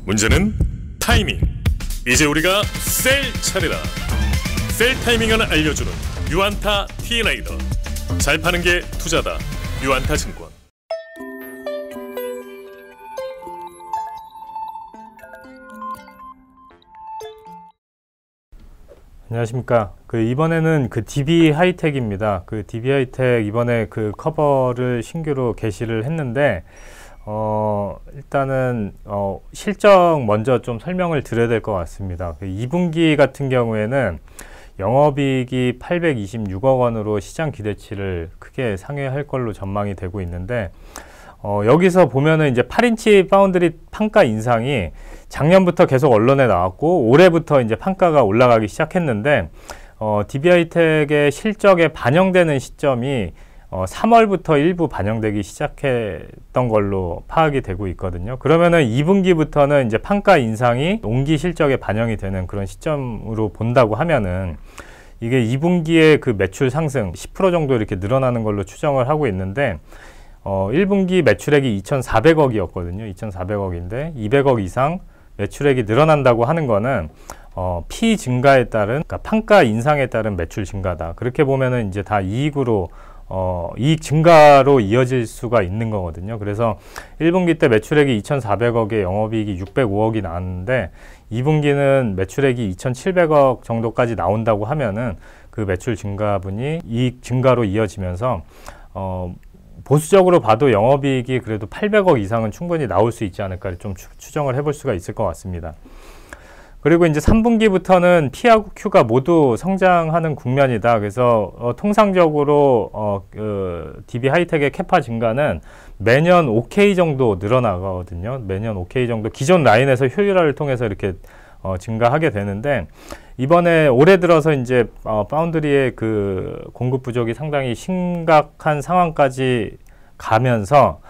문제는 타이밍. 이제 우리가 셀 차례다. 셀 타이밍을 알려주는 유안타 T레이더. 잘 파는 게 투자다. 유안타증권. 안녕하십니까. 이번에는 DB 하이텍입니다. DB 하이텍 이번에 커버를 신규로 게시를 했는데, 일단은, 실적 먼저 좀 설명을 드려야 될 것 같습니다. 2분기 같은 경우에는 영업이익이 826억 원으로 시장 기대치를 크게 상회할 걸로 전망이 되고 있는데, 여기서 보면은 이제 8인치 파운드리 판가 인상이 작년부터 계속 언론에 나왔고, 올해부터 이제 판가가 올라가기 시작했는데, DB 하이텍의 실적에 반영되는 시점이 3월부터 일부 반영되기 시작했던 걸로 파악이 되고 있거든요. 그러면은 2분기부터는 이제 판가 인상이 온기 실적에 반영이 되는 그런 시점으로 본다고 하면은, 이게 2분기의 매출 상승 10% 정도 이렇게 늘어나는 걸로 추정을 하고 있는데, 1분기 매출액이 2,400억이었거든요. 2,400억인데 200억 이상 매출액이 늘어난다고 하는 거는 피 증가에 따른, 그러니까 판가 인상에 따른 매출 증가다. 그렇게 보면은 이제 다 이익으로 이익 증가로 이어질 수가 있는 거거든요. 그래서 1분기 때 매출액이 2,400억에 영업이익이 605억이 나왔는데 2분기는 매출액이 2,700억 정도까지 나온다고 하면은 그 매출 증가분이 이익 증가로 이어지면서 보수적으로 봐도 영업이익이 그래도 800억 이상은 충분히 나올 수 있지 않을까 좀 추정을 해볼 수가 있을 것 같습니다. 그리고 이제 3분기부터는 P하고 Q가 모두 성장하는 국면이다. 그래서 통상적으로 DB 하이텍의 캐파 증가는 매년 5K 정도 늘어나거든요. 매년 5K 정도 기존 라인에서 효율화를 통해서 이렇게 증가하게 되는데, 이번에 올해 들어서 이제 파운드리의 공급 부족이 상당히 심각한 상황까지 가면서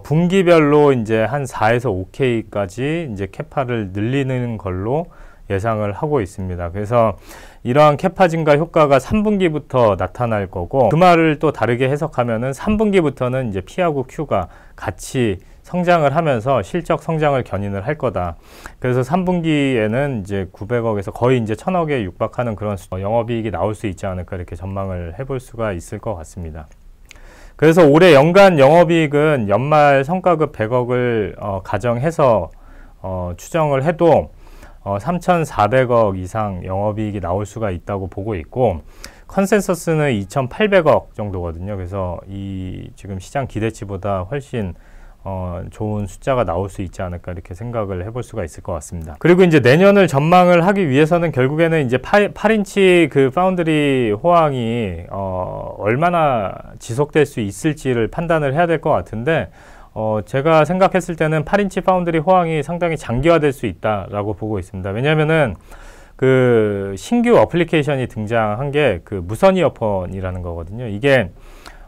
분기별로 이제 한 4에서 5K까지 이제 캐파를 늘리는 걸로 예상을 하고 있습니다. 그래서 이러한 캐파 증가 효과가 3분기부터 나타날 거고, 그 말을 또 다르게 해석하면은 3분기부터는 이제 P하고 Q가 같이 성장을 하면서 실적 성장을 견인을 할 거다. 그래서 3분기에는 이제 900억에서 거의 이제 1000억에 육박하는 그런 영업이익이 나올 수 있지 않을까 이렇게 전망을 해볼 수가 있을 것 같습니다. 그래서 올해 연간 영업이익은 연말 성과급 100억을 가정해서 추정을 해도 3,400억 이상 영업이익이 나올 수가 있다고 보고 있고, 컨센서스는 2,800억 정도거든요. 그래서 지금 시장 기대치보다 훨씬 좋은 숫자가 나올 수 있지 않을까 이렇게 생각을 해볼 수가 있을 것 같습니다. 그리고 이제 내년을 전망을 하기 위해서는 결국에는 이제 8인치 파운드리 호황이 얼마나 지속될 수 있을지를 판단을 해야 될 것 같은데, 제가 생각했을 때는 8인치 파운드리 호황이 상당히 장기화될 수 있다라고 보고 있습니다. 왜냐면은 신규 어플리케이션이 등장한 게 무선 이어폰이라는 거거든요. 이게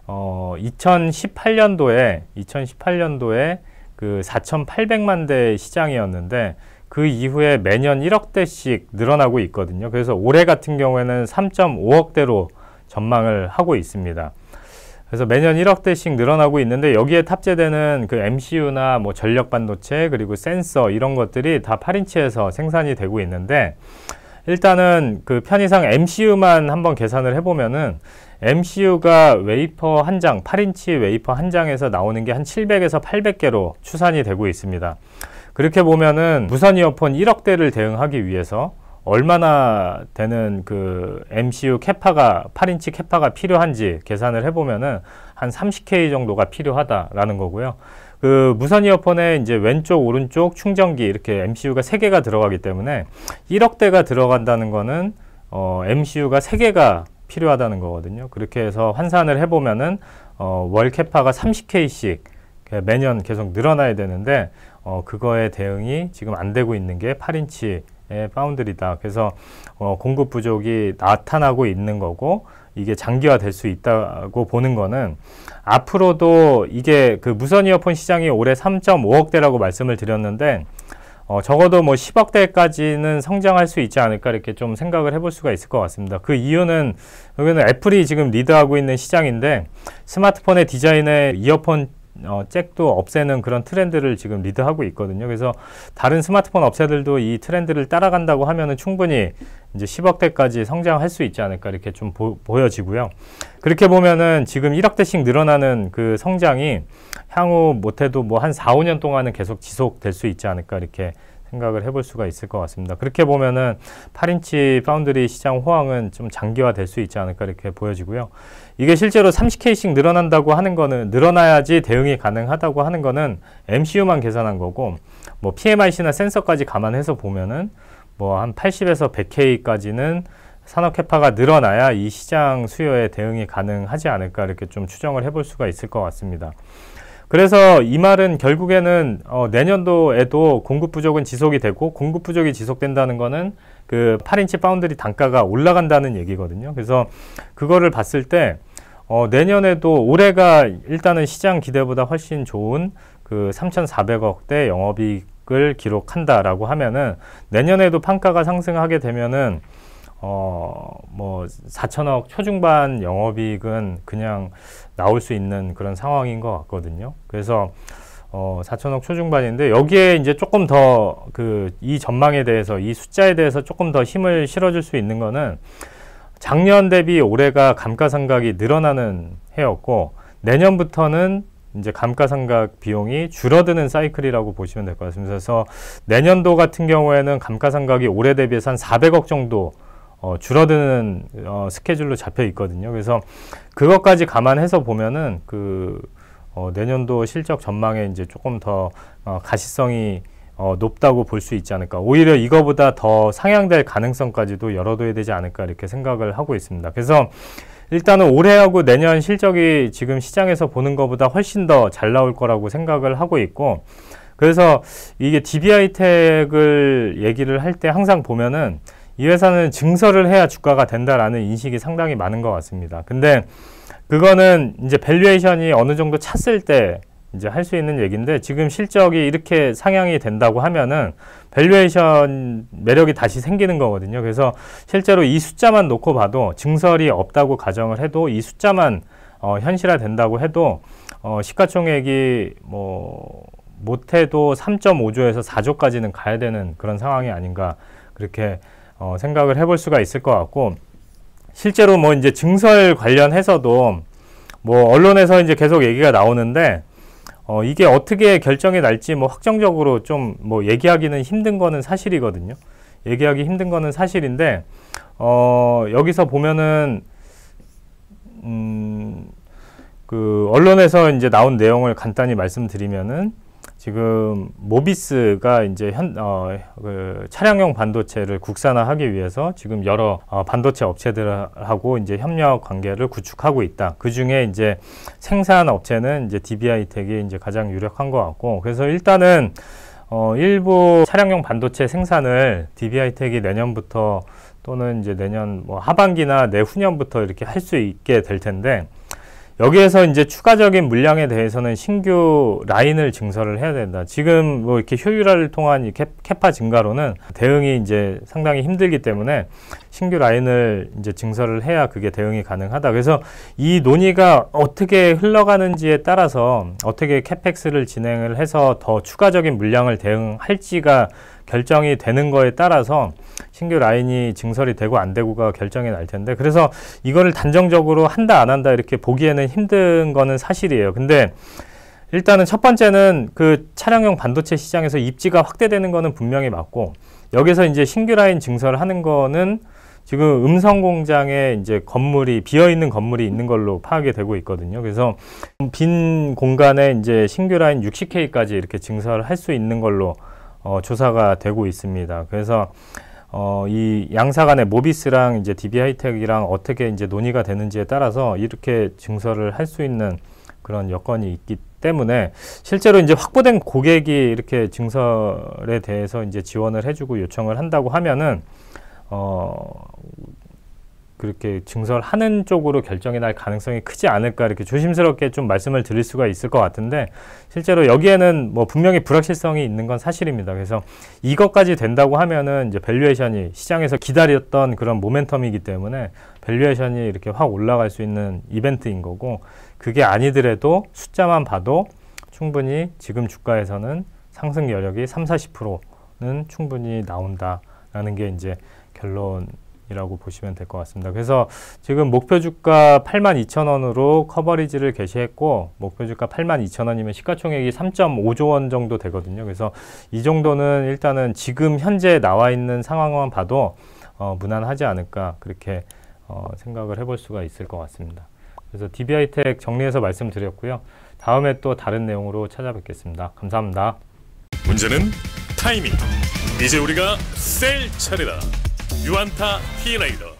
2018년도에 4,800만 대 시장이었는데, 그 이후에 매년 1억 대씩 늘어나고 있거든요. 그래서 올해 같은 경우에는 3.5억 대로 전망을 하고 있습니다. 그래서 매년 1억 대씩 늘어나고 있는데, 여기에 탑재되는 MCU나 뭐 전력 반도체 그리고 센서 이런 것들이 다 8인치에서 생산이 되고 있는데, 일단은 편의상 MCU만 한번 계산을 해보면은 MCU가 웨이퍼 한 장, 8인치 웨이퍼 한 장에서 나오는 게 한 700에서 800개로 추산이 되고 있습니다. 그렇게 보면은 무선 이어폰 1억 대를 대응하기 위해서 얼마나 되는 MCU 캐파가, 8인치 캐파가 필요한지 계산을 해보면은 한 30K 정도가 필요하다라는 거고요. 무선 이어폰에 이제 왼쪽, 오른쪽 충전기 이렇게 MCU가 3개가 들어가기 때문에 1억 대가 들어간다는 거는 MCU가 3개가 필요하다는 거거든요. 그렇게 해서 환산을 해보면은 월 캐파가 30K씩 매년 계속 늘어나야 되는데, 그거에 대응이 지금 안 되고 있는 게 8인치의 파운드리다. 그래서 공급 부족이 나타나고 있는 거고, 이게 장기화 될 수 있다고 보는 거는, 앞으로도 이게 무선 이어폰 시장이 올해 3.5억 대라고 말씀을 드렸는데, 적어도 뭐 10억 대까지는 성장할 수 있지 않을까 이렇게 좀 생각을 해볼 수가 있을 것 같습니다. 그 이유는 여기는 애플이 지금 리드하고 있는 시장인데, 스마트폰의 디자인에 이어폰 잭도 없애는 그런 트렌드를 지금 리드하고 있거든요. 그래서 다른 스마트폰 업체들도 이 트렌드를 따라간다고 하면은 충분히 이제 10억대까지 성장할 수 있지 않을까 이렇게 좀 보여지고요. 그렇게 보면은 지금 1억대씩 늘어나는 그 성장이 향후 못해도 뭐 한 4, 5년 동안은 계속 지속될 수 있지 않을까 이렇게 생각을 해볼 수가 있을 것 같습니다. 그렇게 보면은 8인치 파운드리 시장 호황은 좀 장기화 될 수 있지 않을까 이렇게 보여지고요. 이게 실제로 30K씩 늘어난다고 하는 거는, 늘어나야지 대응이 가능하다고 하는 거는 MCU만 계산한 거고, 뭐 PMIC나 센서까지 감안해서 보면은 뭐 한 80에서 100K까지는 산업 캐파가 늘어나야 이 시장 수요에 대응이 가능하지 않을까 이렇게 좀 추정을 해볼 수가 있을 것 같습니다. 그래서 이 말은 결국에는 내년도에도 공급 부족은 지속이 되고, 공급 부족이 지속된다는 거는 그 8인치 파운드리 단가가 올라간다는 얘기거든요. 그래서 그거를 봤을 때 내년에도 올해가 일단은 시장 기대보다 훨씬 좋은 그 3,400억대 영업이익을 기록한다라고 하면은, 내년에도 판가가 상승하게 되면은 뭐 4천억 초중반 영업이익은 그냥 나올 수 있는 그런 상황인 것 같거든요. 그래서 4천억 초중반인데, 여기에 이제 조금 더 이 전망에 대해서, 이 숫자에 대해서 조금 더 힘을 실어줄 수 있는 거는, 작년 대비 올해가 감가상각이 늘어나는 해였고, 내년부터는 이제 감가상각 비용이 줄어드는 사이클이라고 보시면 될 것 같습니다. 그래서 내년도 같은 경우에는 감가상각이 올해 대비해서 한 400억 정도 줄어드는 스케줄로 잡혀 있거든요. 그래서 그것까지 감안해서 보면은 내년도 실적 전망에 이제 조금 더 가시성이 높다고 볼 수 있지 않을까. 오히려 이거보다 더 상향될 가능성까지도 열어둬야 되지 않을까 이렇게 생각을 하고 있습니다. 그래서 일단은 올해하고 내년 실적이 지금 시장에서 보는 것보다 훨씬 더 잘 나올 거라고 생각을 하고 있고, 그래서 이게 DB하이텍을 얘기를 할 때 항상 보면은 이 회사는 증설을 해야 주가가 된다라는 인식이 상당히 많은 것 같습니다. 근데 그거는 이제 밸류에이션이 어느 정도 찼을 때 이제 할 수 있는 얘기인데, 지금 실적이 이렇게 상향이 된다고 하면은 밸류에이션 매력이 다시 생기는 거거든요. 그래서 실제로 이 숫자만 놓고 봐도, 증설이 없다고 가정을 해도, 이 숫자만 현실화 된다고 해도 시가총액이 뭐 못해도 3.5조에서 4조까지는 가야 되는 그런 상황이 아닌가 그렇게 생각을 해볼 수가 있을 것 같고, 실제로 뭐 이제 증설 관련해서도 뭐 언론에서 이제 계속 얘기가 나오는데, 이게 어떻게 결정이 날지 뭐 확정적으로 좀 뭐 얘기하기는 힘든 거는 사실이거든요. 얘기하기 힘든 거는 사실인데, 여기서 보면은 그 언론에서 이제 나온 내용을 간단히 말씀드리면은, 지금 모비스가 이제 그 차량용 반도체를 국산화하기 위해서 지금 여러 반도체 업체들하고 이제 협력 관계를 구축하고 있다. 그 중에 이제 생산 업체는 이제 DB하이텍이 이제 가장 유력한 것 같고, 그래서 일단은 일부 차량용 반도체 생산을 DB하이텍이 내년부터, 또는 이제 내년 뭐 하반기나 내후년부터 이렇게 할 수 있게 될 텐데, 여기에서 이제 추가적인 물량에 대해서는 신규 라인을 증설을 해야 된다. 지금 뭐 이렇게 효율화를 통한 이 캐파 증가로는 대응이 이제 상당히 힘들기 때문에 신규 라인을 이제 증설을 해야 그게 대응이 가능하다. 그래서 이 논의가 어떻게 흘러가는지에 따라서, 어떻게 캐펙스를 진행을 해서 더 추가적인 물량을 대응할지가 결정이 되는 거에 따라서 신규 라인이 증설이 되고 안 되고가 결정이 날 텐데, 그래서 이거를 단정적으로 한다 안 한다 이렇게 보기에는 힘든 거는 사실이에요. 근데 일단은 첫 번째는 그 차량용 반도체 시장에서 입지가 확대되는 거는 분명히 맞고, 여기서 이제 신규 라인 증설을 하는 거는 지금 음성 공장에 이제 건물이, 비어있는 건물이 있는 걸로 파악이 되고 있거든요. 그래서 빈 공간에 이제 신규 라인 60K까지 이렇게 증설할 수 있는 걸로 조사가 되고 있습니다. 그래서 이 양사 간의 모비스랑 이제 DB하이텍이랑 어떻게 이제 논의가 되는지에 따라서 이렇게 증설을 할 수 있는 그런 여건이 있기 때문에, 실제로 이제 확보된 고객이 이렇게 증설에 대해서 이제 지원을 해주고 요청을 한다고 하면은 그렇게 증설하는 쪽으로 결정이 날 가능성이 크지 않을까 이렇게 조심스럽게 좀 말씀을 드릴 수가 있을 것 같은데, 실제로 여기에는 뭐 분명히 불확실성이 있는 건 사실입니다. 그래서 이것까지 된다고 하면은 이제 밸류에이션이 시장에서 기다렸던 그런 모멘텀이기 때문에 밸류에이션이 이렇게 확 올라갈 수 있는 이벤트인 거고, 그게 아니더라도 숫자만 봐도 충분히 지금 주가에서는 상승 여력이 30-40%는 충분히 나온다라는 게 이제 결론이라고 보시면 될 것 같습니다. 그래서 지금 목표 주가 82,000원으로 커버리지를 개시했고, 목표 주가 82,000원이면 시가총액이 3.5조 원 정도 되거든요. 그래서 이 정도는 일단은 지금 현재 나와 있는 상황만 봐도 무난하지 않을까, 그렇게 생각을 해볼 수가 있을 것 같습니다. 그래서 DB하이텍 정리해서 말씀드렸고요. 다음에 또 다른 내용으로 찾아뵙겠습니다. 감사합니다. 문제는 타이밍. 이제 우리가 셀 차례다. 유안타 T레이더.